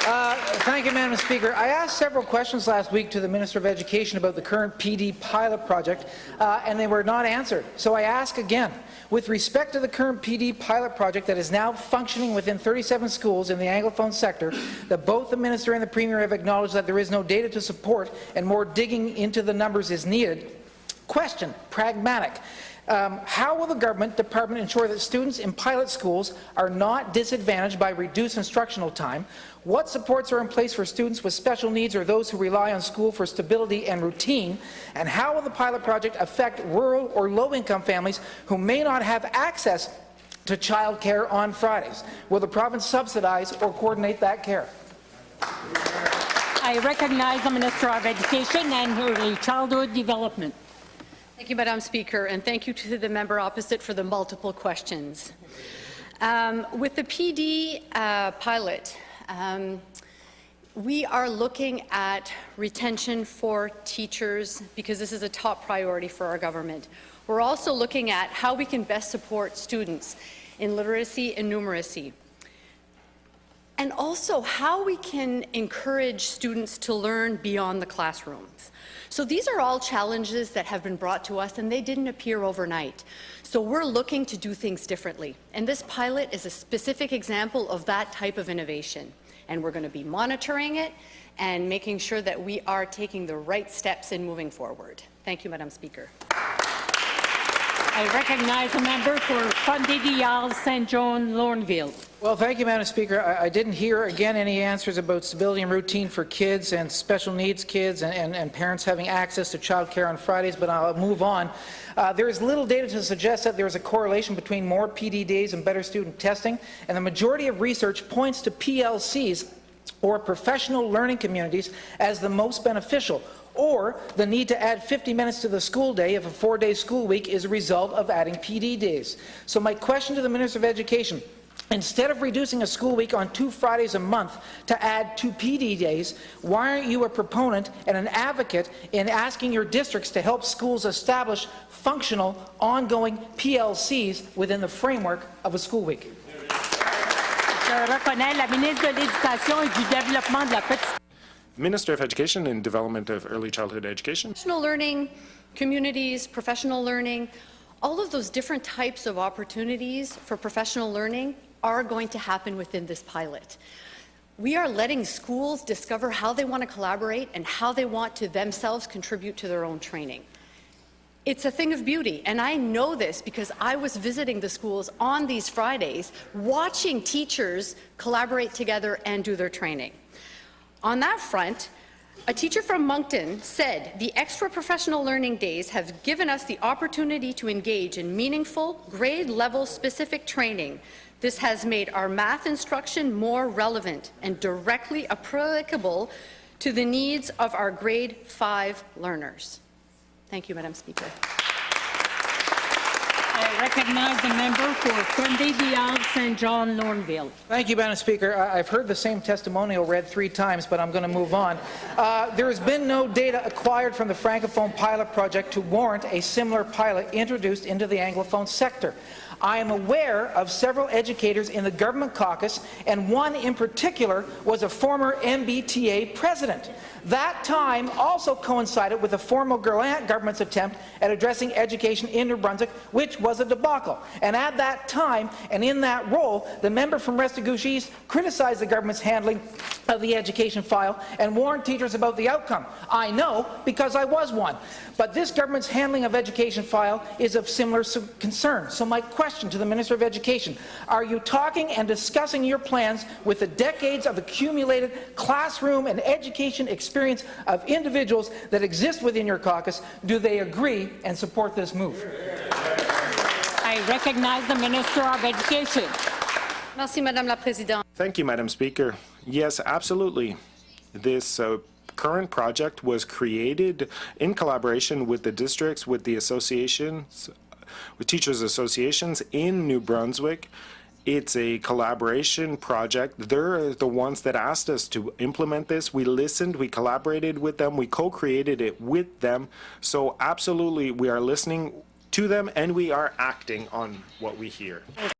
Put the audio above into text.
Thank you, Madam Speaker. I asked several questions last week to the Minister of Education about the current PD pilot project, and they were not answered. So I ask again. With respect to the current PD pilot project that is now functioning within 37 schools in the Anglophone sector, that both the Minister and the Premier have acknowledged that there is no data to support and more digging into the numbers is needed. Question, pragmatic. How will the government department ensure that students in pilot schools are not disadvantaged by reduced instructional time? What supports are in place for students with special needs or those who rely on school for stability and routine? And how will the pilot project affect rural or low-income families who may not have access to child care on Fridays? Will the province subsidize or coordinate that care? I recognize the Minister of Education and Early Childhood Development. Thank you, Madam Speaker, and thank you to the member opposite for the multiple questions. With the PD pilot, we are looking at retention for teachers because this is a top priority for our government. We're also looking at how we can best support students in literacy and numeracy, and also how we can encourage students to learn beyond the classrooms. So these are all challenges that have been brought to us, and they didn't appear overnight. So we're looking to do things differently. And this pilot is a specific example of that type of innovation. And we're going to be monitoring it and making sure that we are taking the right steps in moving forward. Thank you, Madam Speaker. I recognize the member for Fontaine-Dial, St. John, Lorneville. Well, thank you, Madam Speaker. I didn't hear again any answers about stability and routine for kids and special needs kids and parents having access to child care on Fridays, but I'll move on. There is little data to suggest that there is a correlation between more PD days and better student testing, and the majority of research points to PLCs, or professional learning communities, as the most beneficial, or the need to add 50 minutes to the school day if a 4-day school week is a result of adding PD days. So my question to the Minister of Education: instead of reducing a school week on 2 Fridays a month to add 2 PD days, why aren't you a proponent and an advocate in asking your districts to help schools establish functional, ongoing PLCs within the framework of a school week? Je reconnais la ministre de l'Éducation et du Développement de la Petite. Minister of Education and Development of Early Childhood Education. Professional learning, communities, professional learning, all of those different types of opportunities for professional learning are going to happen within this pilot. We are letting schools discover how they want to collaborate and how they want to themselves contribute to their own training. It's a thing of beauty, and I know this because I was visiting the schools on these Fridays, watching teachers collaborate together and do their training. On that front, a teacher from Moncton said the extra professional learning days have given us the opportunity to engage in meaningful, grade-level specific training. This has made our math instruction more relevant and directly applicable to the needs of our grade 5 learners. Thank you, Madam Speaker. I recognize the member for Fontaine-Dial, St. John, Lorneville. Thank you, Madam Speaker. I've heard the same testimonial read 3 times, but I'm going to move on. There has been no data acquired from the Francophone pilot project to warrant a similar pilot introduced into the Anglophone sector. I am aware of several educators in the government caucus, and one in particular was a former MBTA president. That time also coincided with the former Gallant government's attempt at addressing education in New Brunswick, which was a debacle. And at that time, and in that role, the member from Restigouche East criticized the government's handling of the education file and warned teachers about the outcome. I know because I was one. But this government's handling of education file is of similar concern. So my question to the Minister of Education: are you talking and discussing your plans with the decades of accumulated classroom and education experience of individuals that exist within your caucus? Do they agree and support this move? I recognize the Minister of Education. Merci, Madame la Présidente. Thank you, Madam Speaker. Yes, absolutely. This current project was created in collaboration with the districts, with the associations, with teachers' associations in New Brunswick. It's a collaboration project. They're the ones that asked us to implement this. We listened, we collaborated with them, we co-created it with them. So absolutely, we are listening to them and we are acting on what we hear.